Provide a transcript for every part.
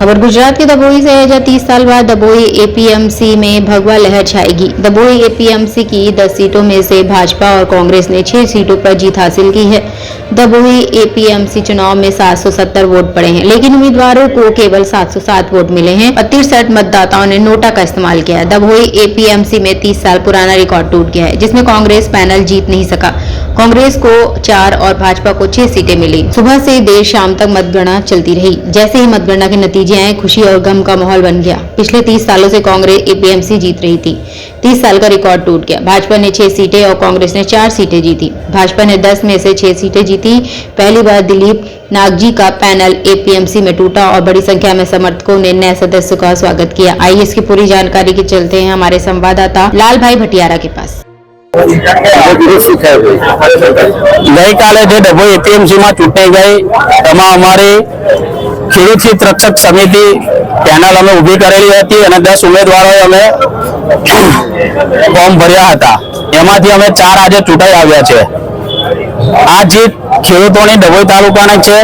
खबर गुजरात के दबोई से है, जहां 30 साल बाद दबोई एपीएमसी में भगवा लहर छाएगी। दबोई एपीएमसी की 10 सीटों में से भाजपा और कांग्रेस ने 6 सीटों पर जीत हासिल की है। दबोई एपीएमसी चुनाव में 770 वोट पड़े हैं, लेकिन उम्मीदवारों को केवल 707 वोट मिले हैं और 63 मतदाताओं ने नोटा का इस्तेमाल किया है। दबोई एपीएमसी में 30 साल पुराना रिकॉर्ड टूट गया है, जिसमें कांग्रेस पैनल जीत नहीं सका। कांग्रेस को 4 और भाजपा को 6 सीटें मिली। सुबह से देर शाम तक मतगणना चलती रही। जैसे ही मतगणना के नतीजे आए, खुशी और गम का माहौल बन गया। पिछले 30 सालों से कांग्रेस एपीएमसी जीत रही थी। 30 साल का रिकॉर्ड टूट गया। भाजपा ने 6 सीटें और कांग्रेस ने 4 सीटें जीती। भाजपा ने 10 में से 6 सीटें जीती। पहली बार दिलीप नागजी का पैनल एपीएमसी में टूटा और बड़ी संख्या में समर्थकों ने नए सदस्य का स्वागत किया। आइए इसकी पूरी जानकारी के चलते हैं हमारे संवाददाता लाल भाई भटियारा के पास। ગઈકાલે જે ડભોઈ એપીએમસી માં ચૂંટાઈ ગઈ તેમાં અમારી ખેડૂત હિત રક્ષક સમિતિ પેનલ અમે ઊભી કરેલી હતી અને 10 ઉમેદવારોએ અમે ફોર્મ ભર્યા હતા। એમાંથી અમે 4 આજે ચૂંટાઈ આવ્યા છે। આ જીત ખેડૂતોની ડભોઈ તાલુકાની છે।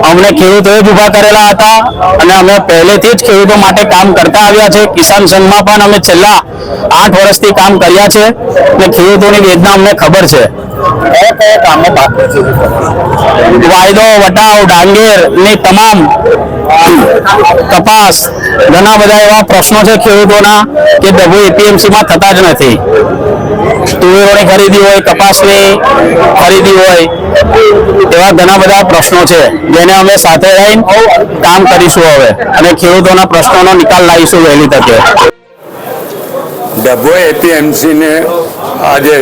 અમને ખેડૂતોએ જ ઊભા કરેલા હતા અને અમે પહેલેથી જ ખેડૂતો માટે કામ કરતા આવ્યા છે। કિસાન સંઘમાં પણ અમે છેલ્લા 8 વર્ષથી કામ કર્યા છે અને ખેડૂતોની વેદના અમને ખબર છે। વાયદો વટાવ ડાંગેર ની તમામ કપાસ ઘણા બધા એવા પ્રશ્નો છે ખેડૂતોના કે ડભોઈ એપીએમસી માં થતા જ નથી। તુવેરોની ખરીદી હોય, કપાસની ખરીદી હોય, એવા ઘણા બધા પ્રશ્નો છે જેને અમે સાથે રહીને કામ કરીશું હવે અને ખેડૂતોના પ્રશ્નોનો નિકાલ લાવીશું વહેલી તકે। ડભોઈ એપીએમસી ને આજે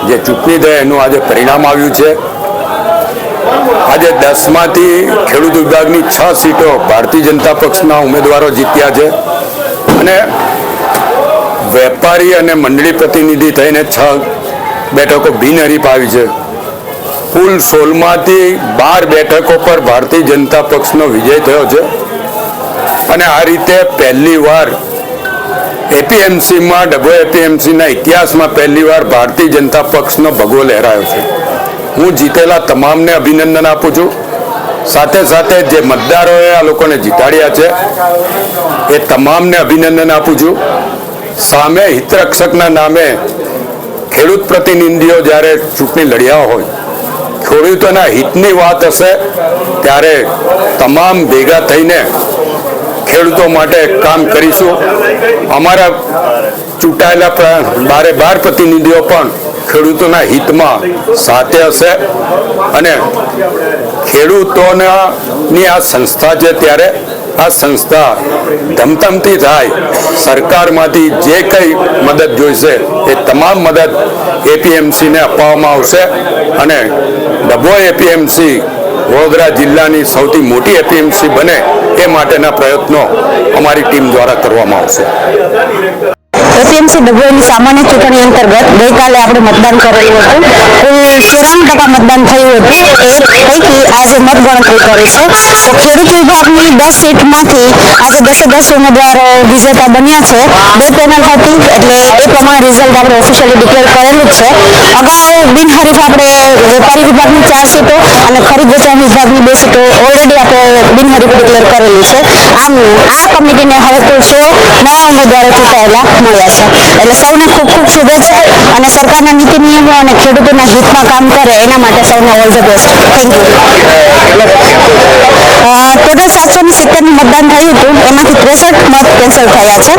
જે ચૂંટણી થઈ એનું આજે પરિણામ આવ્યું છે। આજે 10માંથી ખેડૂત વિભાગની 6 સીટો ભારતીય જનતા પક્ષના ઉમેદવારો જીત્યા છે અને વેપારી અને મંડળી પ્રતિનિધિ થઈને 6 બેઠકો બિનહરીફ આવી છે। કુલ 16માંથી 12 બેઠકો પર ભારતીય જનતા પક્ષનો વિજય થયો છે અને આ રીતે પહેલી વાર એપીએમસીમાં ડભોઈ એપીએમસીના ઇતિહાસમાં પહેલી વાર ભારતીય જનતા પક્ષનો ભગવો લહેરાયો છે। હું જીતેલા તમામને અભિનંદન આપું છું। સાથે સાથે જે મતદારોએ આ લોકોને જીતાડ્યા છે એ તમામને અભિનંદન આપું છું। સામે હિતરક્ષકના નામે ખેડૂત પ્રતિનિધિઓ જ્યારે ચૂંટણી લડ્યા હોય, ખેડૂતોના હિતની વાત હશે ત્યારે તમામ ભેગા થઈને ખેડૂતો માટે કામ કરીશું। અમારા ચૂંટાયેલા 12 પ્રતિનિધિઓ પણ ખેડૂતોના હિતમાં સાથે હશે અને ખેડૂતોની આ સંસ્થા છે ત્યારે આ સંસ્થા ધમધમતી થાય। સરકારમાંથી જે કંઈ મદદ જોઈશે એ તમામ મદદ એપીએમસીને આપવામાં આવશે અને ડભોઈ એપીએમસી વડોદરા જિલ્લાની સૌથી મોટી એપીએમસી બને એ માટેના પ્રયત્નો અમારી ટીમ દ્વારા કરવામાં આવશે। એપીએમસી ડભોઈની સામાન્ય ચૂંટણી અંતર્ગત ગઈકાલે આપણે મતદાન કરેલું હતું। કુલ 94% મતદાન થયું હતું। એ પૈકી આજે મતગણતરી કરી છે તો ખેડૂત વિભાગની 10 સીટમાંથી આજે 10 ઉમેદવારો વિજેતા બન્યા છે। 2 પેનલ હતી એટલે એ પ્રમાણે રિઝલ્ટ આપણે ઓફિશિયલી ડિક્લેર કરેલું જ છે। અગાઉ બિનહરીફ આપણે વેપારી વિભાગની 4 સીટો અને ખરીદ વેચાણ વિભાગની 2 સીટો ઓલરેડી આપણે બિનહરીફ ડિક્લેર કરેલી છે। આમ આ કમિટીને હવે કુલ 16 નવા ઉમેદવારો ચૂંટાયેલા મળ્યા છે। એટલે સૌને ખૂબ ખૂબ શુભેચ્છા અને સરકારના નીતિ નિયમો અને ખેડૂતોના હિતમાં કામ કરે એના માટે સૌને all the best. Thank you. Total 770 મતદાન થયું હતું, એમાંથી 63 મત કેન્સલ થયા છે